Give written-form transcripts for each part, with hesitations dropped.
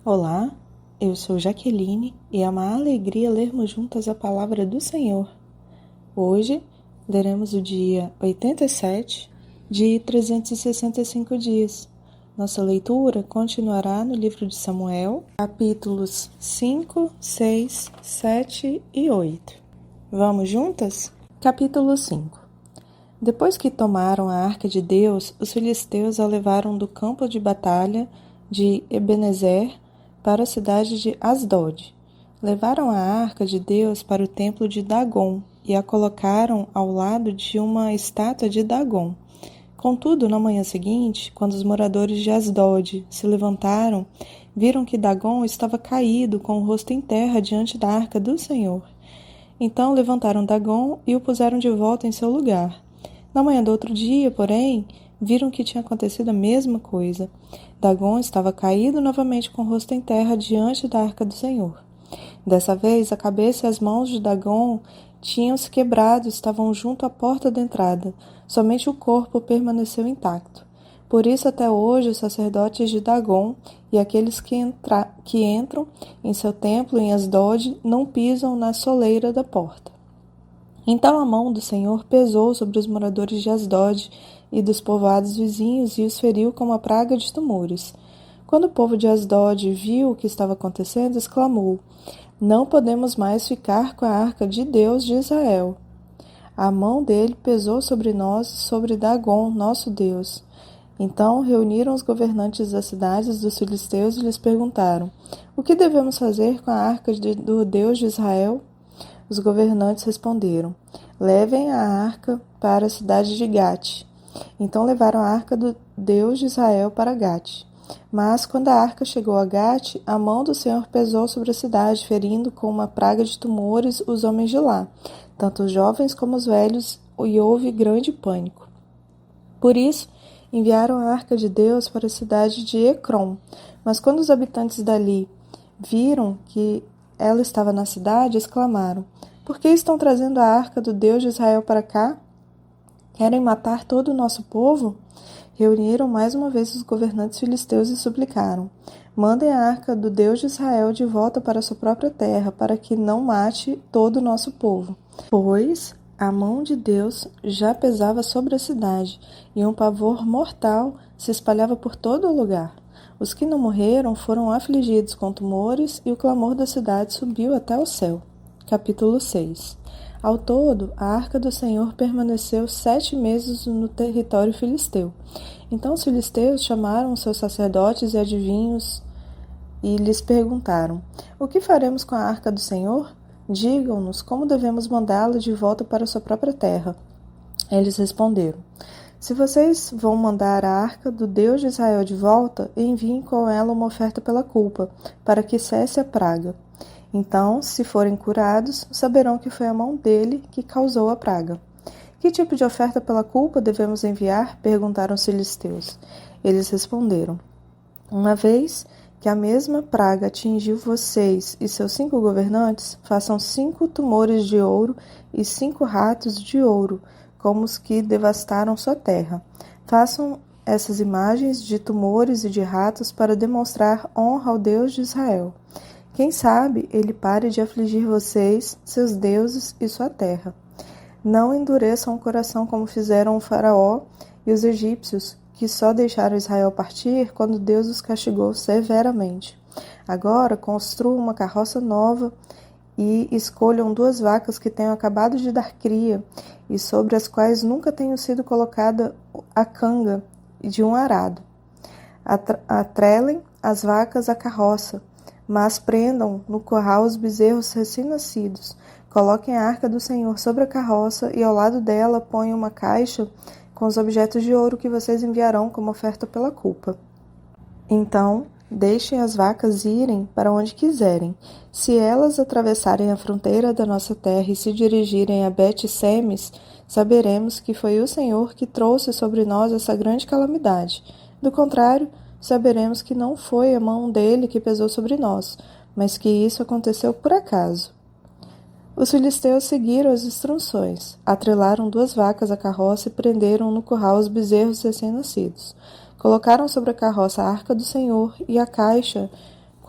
Olá, eu sou Jaqueline e é uma alegria lermos juntas a palavra do Senhor. Hoje, leremos o dia 87 de 365 dias. Nossa leitura continuará no livro de Samuel, capítulos 5, 6, 7 e 8. Vamos juntas? Capítulo 5. Depois que tomaram a arca de Deus, os filisteus a levaram do campo de batalha de Ebenezer para a cidade de Asdod. Levaram a arca de Deus para o templo de Dagon e a colocaram ao lado de uma estátua de Dagon. Contudo, na manhã seguinte, quando os moradores de Asdod se levantaram, viram que Dagon estava caído com o rosto em terra diante da arca do Senhor. Então levantaram Dagon e o puseram de volta em seu lugar. Na manhã do outro dia, porém, viram que tinha acontecido a mesma coisa. Dagon estava caído novamente com o rosto em terra diante da arca do Senhor. Dessa vez, a cabeça e as mãos de Dagon tinham se quebrado e estavam junto à porta da entrada. Somente o corpo permaneceu intacto. Por isso, até hoje, os sacerdotes de Dagon e aqueles que entram em seu templo em Asdod não pisam na soleira da porta. Então a mão do Senhor pesou sobre os moradores de Asdod e dos povoados vizinhos e os feriu com uma praga de tumores. Quando o povo de Asdod viu o que estava acontecendo, exclamou: "Não podemos mais ficar com a arca de Deus de Israel. A mão dele pesou sobre nós e sobre Dagon, nosso Deus." Então reuniram os governantes das cidades dos filisteus e lhes perguntaram: "O que devemos fazer com a arca do Deus de Israel?" Os governantes responderam: "Levem a arca para a cidade de Gate." Então levaram a arca do Deus de Israel para Gate. Mas quando a arca chegou a Gate, a mão do Senhor pesou sobre a cidade, ferindo com uma praga de tumores os homens de lá, tanto os jovens como os velhos, e houve grande pânico. Por isso, enviaram a arca de Deus para a cidade de Ecrom. Mas quando os habitantes dali viram que ela estava na cidade, exclamaram: "Por que estão trazendo a arca do Deus de Israel para cá? Querem matar todo o nosso povo?" Reuniram mais uma vez os governantes filisteus e suplicaram: "Mandem a arca do Deus de Israel de volta para sua própria terra, para que não mate todo o nosso povo." Pois a mão de Deus já pesava sobre a cidade, e um pavor mortal se espalhava por todo o lugar. Os que não morreram foram afligidos com tumores, e o clamor da cidade subiu até o céu. Capítulo 6. Ao todo, a arca do Senhor permaneceu 7 meses no território filisteu. Então os filisteus chamaram seus sacerdotes e adivinhos e lhes perguntaram: "O que faremos com a arca do Senhor? Digam-nos como devemos mandá-la de volta para sua própria terra." Eles responderam: "Se vocês vão mandar a arca do Deus de Israel de volta, enviem com ela uma oferta pela culpa, para que cesse a praga. Então, se forem curados, saberão que foi a mão dele que causou a praga." "Que tipo de oferta pela culpa devemos enviar?" perguntaram os filisteus. Eles responderam: "Uma vez que a mesma praga atingiu vocês e seus 5 governantes, façam 5 tumores de ouro e 5 ratos de ouro, como os que devastaram sua terra. Façam essas imagens de tumores e de ratos para demonstrar honra ao Deus de Israel. Quem sabe ele pare de afligir vocês, seus deuses e sua terra. Não endureçam o coração como fizeram o faraó e os egípcios, que só deixaram Israel partir quando Deus os castigou severamente. Agora construam uma carroça nova e escolham 2 vacas que tenham acabado de dar cria e sobre as quais nunca tenha sido colocada a canga de um arado. Atrelem as vacas à carroça, mas prendam no curral os bezerros recém-nascidos. Coloquem a arca do Senhor sobre a carroça e ao lado dela ponham uma caixa com os objetos de ouro que vocês enviarão como oferta pela culpa. Então, deixem as vacas irem para onde quiserem. Se elas atravessarem a fronteira da nossa terra e se dirigirem a Bet-Semes, saberemos que foi o Senhor que trouxe sobre nós essa grande calamidade. Do contrário, saberemos que não foi a mão dele que pesou sobre nós, mas que isso aconteceu por acaso." Os filisteus seguiram as instruções, atrelaram 2 vacas à carroça e prenderam no curral os bezerros recém-nascidos. Colocaram sobre a carroça a arca do Senhor e a caixa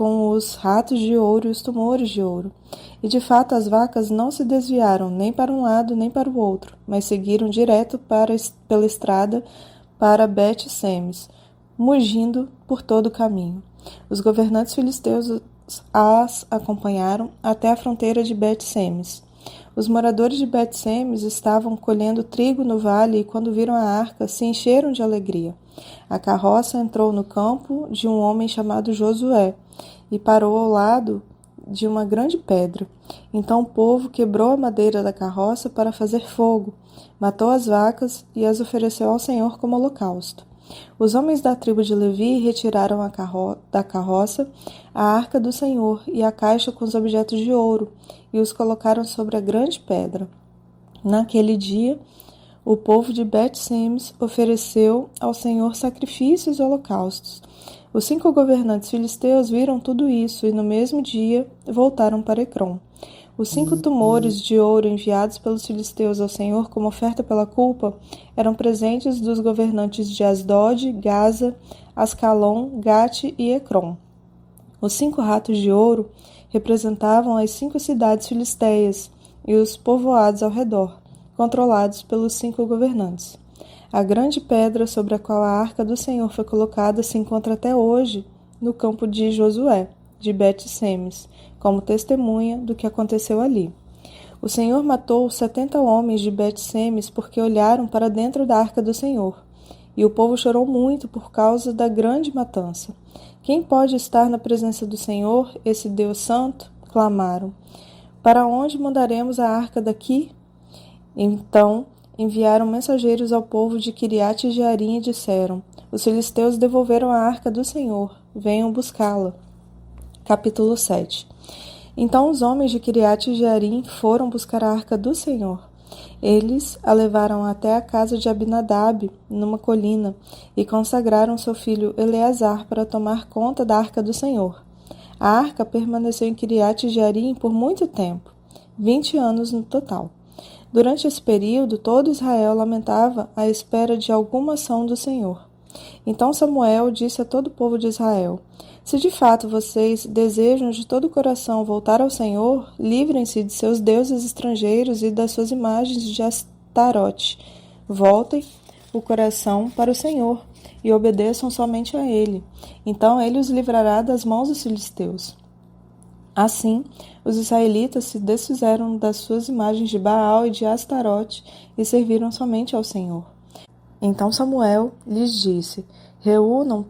com os ratos de ouro e os tumores de ouro. E de fato as vacas não se desviaram nem para um lado nem para o outro, mas seguiram direto pela estrada para Bet-Semes, mugindo por todo o caminho. Os governantes filisteus as acompanharam até a fronteira de Bet-Semes. Os moradores de Bet-Semes estavam colhendo trigo no vale e, quando viram a arca, se encheram de alegria. A carroça entrou no campo de um homem chamado Josué e parou ao lado de uma grande pedra. Então o povo quebrou a madeira da carroça para fazer fogo, matou as vacas e as ofereceu ao Senhor como holocausto. Os homens da tribo de Levi retiraram da carroça a arca do Senhor e a caixa com os objetos de ouro e os colocaram sobre a grande pedra. Naquele dia, o povo de Bet-Semes ofereceu ao Senhor sacrifícios e holocaustos. Os 5 governantes filisteus viram tudo isso e no mesmo dia voltaram para Ecrom. Os 5 tumores de ouro enviados pelos filisteus ao Senhor como oferta pela culpa eram presentes dos governantes de Asdod, Gaza, Ascalon, Gate e Ecrom. Os 5 ratos de ouro representavam as 5 cidades filisteias e os povoados ao redor, controlados pelos 5 governantes. A grande pedra sobre a qual a arca do Senhor foi colocada se encontra até hoje no campo de Josué, de Bet-Semes, como testemunha do que aconteceu ali. O Senhor matou 70 homens de Bet-Semes porque olharam para dentro da arca do Senhor. E o povo chorou muito por causa da grande matança. Quem pode estar na presença do Senhor, esse Deus santo? Clamaram. Para onde mandaremos a arca daqui? Então enviaram mensageiros ao povo de Quiriate-Jearim e disseram: os filisteus devolveram a arca do Senhor, venham buscá-la. Capítulo 7. Então os homens de Quiriate-Jearim foram buscar a arca do Senhor. Eles a levaram até a casa de Abinadab, numa colina, e consagraram seu filho Eleazar para tomar conta da arca do Senhor. A arca permaneceu em Quiriate-Jearim por muito tempo, 20 anos no total. Durante esse período, todo Israel lamentava à espera de alguma ação do Senhor. Então Samuel disse a todo o povo de Israel: se de fato vocês desejam de todo o coração voltar ao Senhor, livrem-se de seus deuses estrangeiros e das suas imagens de Astarote. Voltem o coração para o Senhor e obedeçam somente a Ele. Então Ele os livrará das mãos dos filisteus. Assim, os israelitas se desfizeram das suas imagens de Baal e de Astarote e serviram somente ao Senhor. Então Samuel lhes disse: reúnam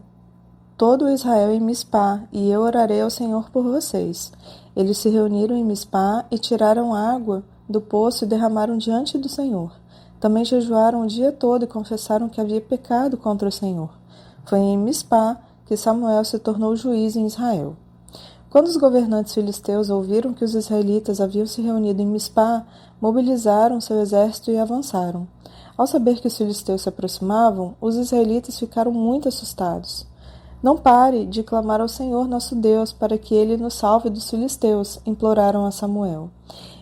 todo o Israel em Mispá, e eu orarei ao Senhor por vocês. Eles se reuniram em Mispá e tiraram água do poço e derramaram diante do Senhor. Também jejuaram o dia todo e confessaram que havia pecado contra o Senhor. Foi em Mispá que Samuel se tornou juiz em Israel. Quando os governantes filisteus ouviram que os israelitas haviam se reunido em Mispá, mobilizaram seu exército e avançaram. Ao saber que os filisteus se aproximavam, os israelitas ficaram muito assustados. Não pare de clamar ao Senhor nosso Deus para que Ele nos salve dos filisteus, imploraram a Samuel.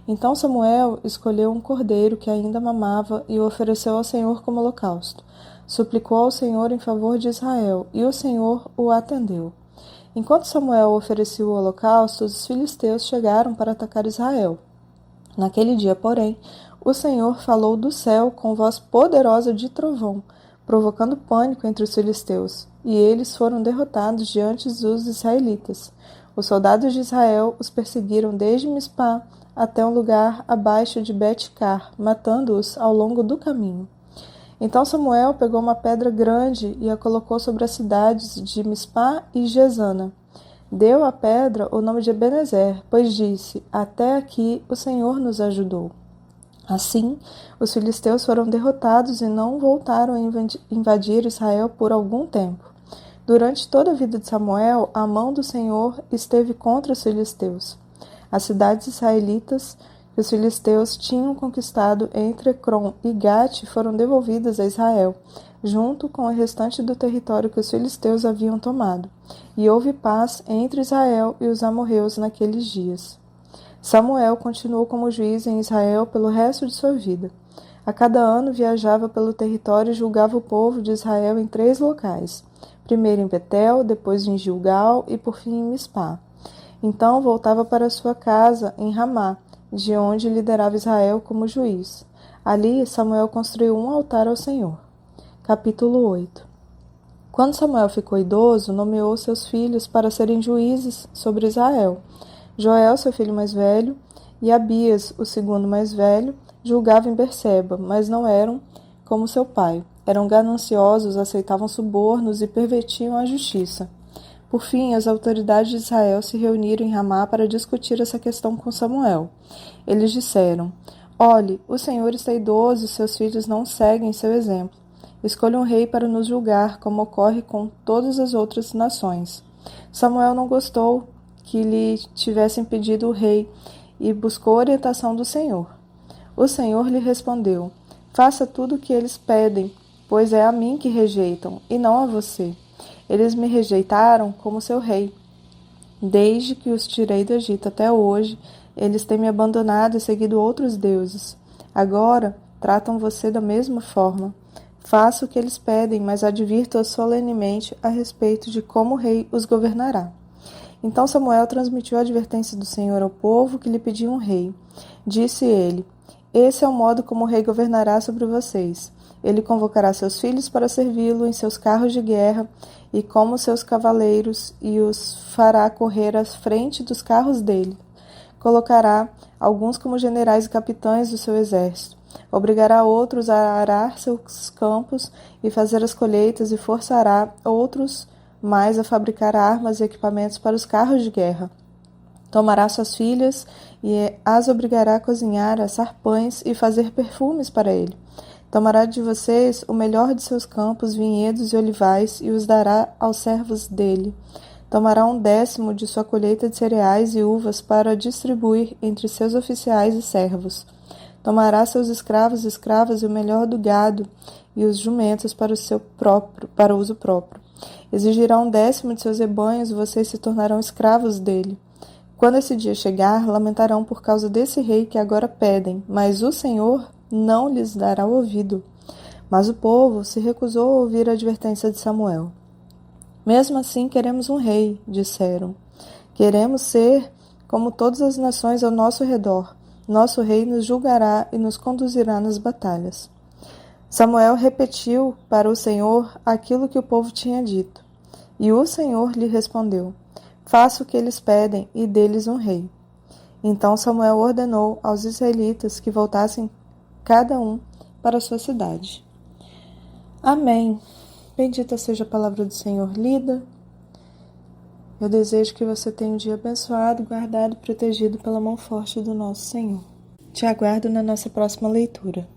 Então Samuel escolheu um cordeiro que ainda mamava e o ofereceu ao Senhor como holocausto. Suplicou ao Senhor em favor de Israel, e o Senhor o atendeu. Enquanto Samuel oferecia o holocausto, os filisteus chegaram para atacar Israel. Naquele dia, porém, o Senhor falou do céu com voz poderosa de trovão, provocando pânico entre os filisteus, e eles foram derrotados diante dos israelitas. Os soldados de Israel os perseguiram desde Mispá até um lugar abaixo de Bet-Car, matando-os ao longo do caminho. Então Samuel pegou uma pedra grande e a colocou sobre as cidades de Mispá e Gesana. Deu à pedra o nome de Ebenezer, pois disse: até aqui o Senhor nos ajudou. Assim, os filisteus foram derrotados e não voltaram a invadir Israel por algum tempo. Durante toda a vida de Samuel, a mão do Senhor esteve contra os filisteus. As cidades israelitas que os filisteus tinham conquistado entre Ecrom e Gate foram devolvidas a Israel, junto com o restante do território que os filisteus haviam tomado. E houve paz entre Israel e os amorreus naqueles dias. Samuel continuou como juiz em Israel pelo resto de sua vida. A cada ano viajava pelo território e julgava o povo de Israel em 3 locais. primeiro em Betel, depois em Gilgal e por fim em Mispá. Então voltava para sua casa em Ramá, de onde liderava Israel como juiz. Ali Samuel construiu um altar ao Senhor. Capítulo 8. Quando Samuel ficou idoso, nomeou seus filhos para serem juízes sobre Israel. Joel, seu filho mais velho, e Abias, o segundo mais velho, julgavam em Berseba, mas não eram como seu pai. Eram gananciosos, aceitavam subornos e pervertiam a justiça. Por fim, as autoridades de Israel se reuniram em Ramá para discutir essa questão com Samuel. Eles disseram: Olhe, o Senhor está idoso e seus filhos não seguem seu exemplo. Escolha um rei para nos julgar, como ocorre com todas as outras nações. Samuel não gostou que lhe tivessem pedido o rei e buscou orientação do Senhor. O Senhor lhe respondeu: Faça tudo o que eles pedem, pois é a mim que rejeitam, e não a você. Eles me rejeitaram como seu rei. Desde que os tirei do Egito até hoje, eles têm me abandonado e seguido outros deuses. Agora, tratam você da mesma forma. Faça o que eles pedem, mas advirta-os solenemente a respeito de como o rei os governará. Então Samuel transmitiu a advertência do Senhor ao povo que lhe pedia um rei. Disse ele: Esse é o modo como o rei governará sobre vocês. Ele convocará seus filhos para servi-lo em seus carros de guerra e como seus cavaleiros e os fará correr à frente dos carros dele. Colocará alguns como generais e capitães do seu exército. Obrigará outros a arar seus campos e fazer as colheitas e forçará outros mais a fabricar armas e equipamentos para os carros de guerra. Tomará suas filhas e as obrigará a cozinhar, assar pães e fazer perfumes para ele. Tomará de vocês o melhor de seus campos, vinhedos e olivais e os dará aos servos dele. Tomará 1/10 de sua colheita de cereais e uvas para distribuir entre seus oficiais e servos. Tomará seus escravos e escravas e o melhor do gado e os jumentos para uso próprio. Exigirá 1/10 de seus rebanhos e vocês se tornarão escravos dele. Quando esse dia chegar, lamentarão por causa desse rei que agora pedem, mas o Senhor não lhes dará ouvido. Mas o povo se recusou a ouvir a advertência de Samuel. Mesmo assim, queremos um rei, disseram. Queremos ser como todas as nações ao nosso redor. Nosso rei nos julgará e nos conduzirá nas batalhas. Samuel repetiu para o Senhor aquilo que o povo tinha dito. E o Senhor lhe respondeu: Faça o que eles pedem e dê-lhes um rei. Então Samuel ordenou aos israelitas que voltassem cada um para sua cidade. Amém. Bendita seja a palavra do Senhor lida. Eu desejo que você tenha um dia abençoado, guardado e protegido pela mão forte do nosso Senhor. Te aguardo na nossa próxima leitura.